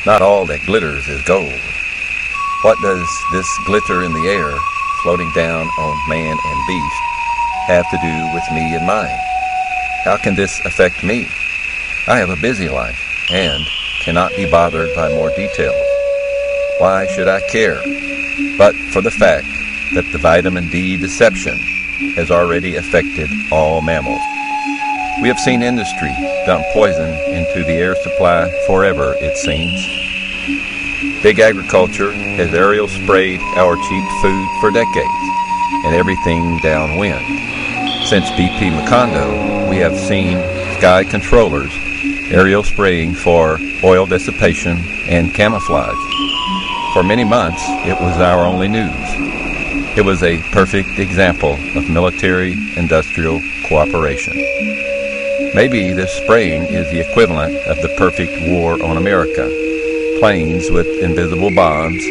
Not all that glitters is gold. What does this glitter in the air, floating down on man and beast, have to do with me and mine? How can this affect me? I have a busy life and cannot be bothered by more details. Why should I care? But for the fact that the vitamin D deception has already affected all mammals. We have seen industry dump poison into the air supply forever, it seems. Big agriculture has aerial sprayed our cheap food for decades, and everything downwind. Since BP Macondo, we have seen sky controllers aerial spraying for oil dissipation and camouflage. For many months, it was our only news. It was a perfect example of military-industrial cooperation. Maybe this spraying is the equivalent of the perfect war on America. Planes with invisible bombs,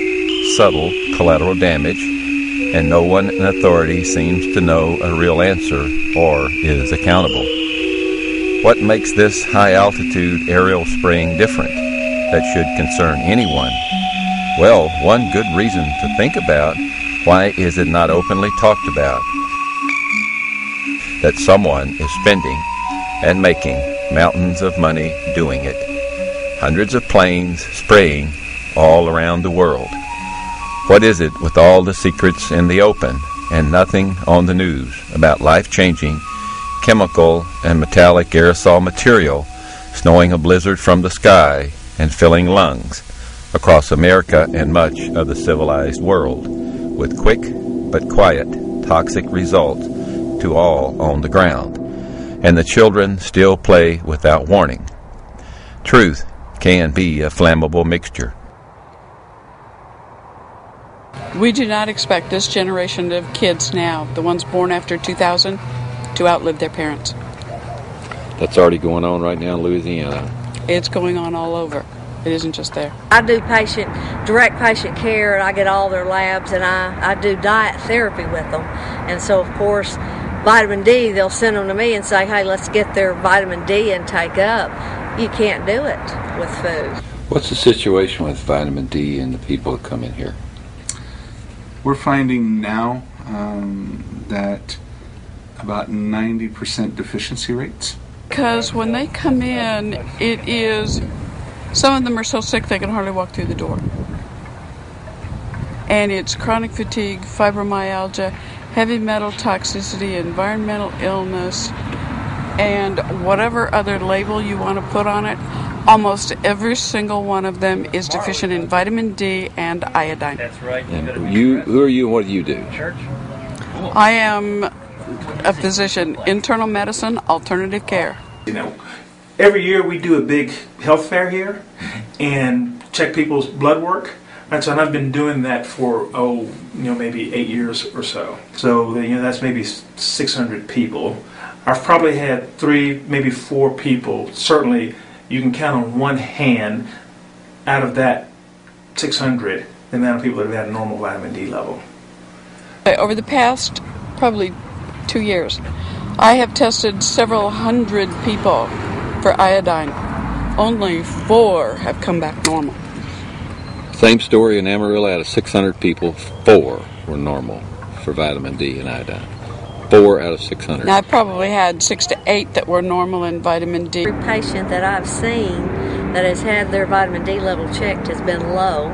subtle collateral damage, and no one in authority seems to know a real answer or is accountable. What makes this high-altitude aerial spraying different that should concern anyone? Well, one good reason to think about: why is it not openly talked about that someone is spending and making mountains of money doing it? Hundreds of planes spraying all around the world. What is it with all the secrets in the open and nothing on the news about life-changing chemical and metallic aerosol material snowing a blizzard from the sky and filling lungs across America and much of the civilized world, with quick but quiet toxic results to all on the ground, and the children still play without warning? Truth can be a flammable mixture. We do not expect this generation of kids now, the ones born after 2000, to outlive their parents. That's already going on right now in Louisiana. It's going on all over. It isn't just there. I do direct patient care, and I get all their labs, and I do diet therapy with them. And so, of course, vitamin D, they'll send them to me and say, hey, let's get their vitamin D intake up. You can't do it with food. What's the situation with vitamin D and the people that come in here? We're finding now that about 90% deficiency rates. Because when they come in, it is, some of them are so sick they can hardly walk through the door. And it's chronic fatigue, fibromyalgia, heavy metal toxicity, environmental illness, and whatever other label you want to put on it. Almost every single one of them is deficient in vitamin D and iodine. That's right. And who are you and what do you do? I am a physician, internal medicine, alternative care. You know, every year we do a big health fair here and check people's blood work. And so I've been doing that for, maybe 8 years or so. So, that's maybe 600 people. I've probably had 3, maybe 4 people, certainly you can count on one hand out of that 600 the amount of people that have had a normal vitamin D level. Over the past probably 2 years, I have tested several hundred people for iodine. Only 4 have come back normal. Same story in Amarillo. Out of 600 people, 4 were normal for vitamin D and iodine. 4 out of 600. Now, I probably had 6 to 8 that were normal in vitamin D. Every patient that I've seen that has had their vitamin D level checked has been low.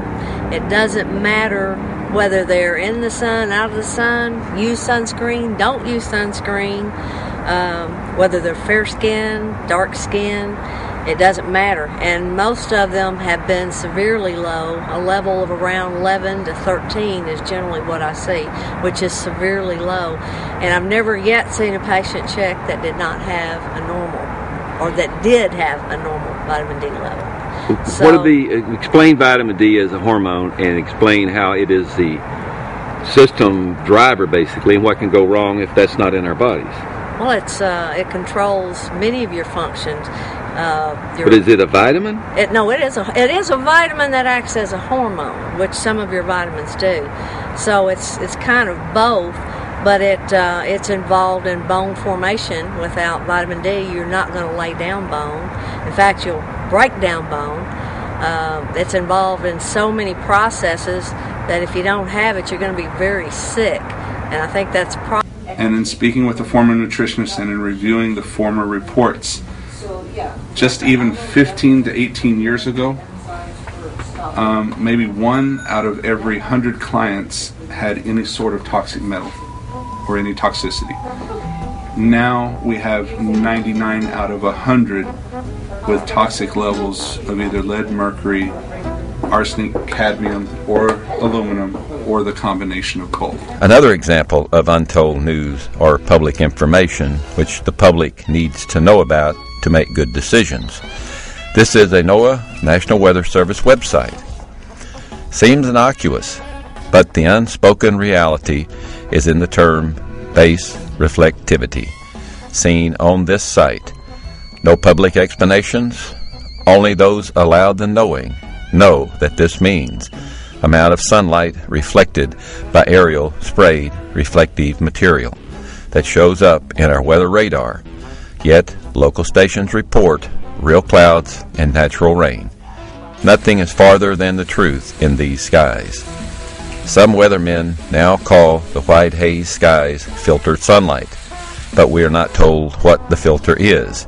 It doesn't matter whether they're in the sun, out of the sun, use sunscreen, don't use sunscreen, whether they're fair skin, dark skin, it doesn't matter. And most of them have been severely low. A level of around 11 to 13 is generally what I see, which is severely low. And I've never yet seen a patient check that did not have a normal, or that did have a normal vitamin D level. So, explain vitamin D as a hormone and explain how it is the system driver, basically, and what can go wrong if that's not in our bodies. Well, it controls many of your functions. But is it a vitamin? No, it is a vitamin that acts as a hormone, which some of your vitamins do. So it's kind of both, but it's involved in bone formation. Without vitamin D, you're not going to lay down bone. In fact, you'll break down bone. It's involved in so many processes that if you don't have it, you're going to be very sick. And I think that's And in speaking with the former nutritionist and in reviewing the former reports, just even 15 to 18 years ago, maybe 1 out of every 100 clients had any sort of toxic metal or any toxicity. Now we have 99 out of 100 with toxic levels of either lead, mercury, arsenic, cadmium, or aluminum, or the combination of both. Another example of untold news or public information which the public needs to know about to make good decisions. This is a NOAA National Weather Service website. Seems innocuous, but the unspoken reality is in the term base reflectivity, seen on this site. No public explanations, only those allowed the knowing know that this means amount of sunlight reflected by aerial sprayed reflective material that shows up in our weather radar, yet local stations report real clouds and natural rain. Nothing is farther than the truth in these skies. Some weathermen now call the white haze skies filtered sunlight, but we are not told what the filter is.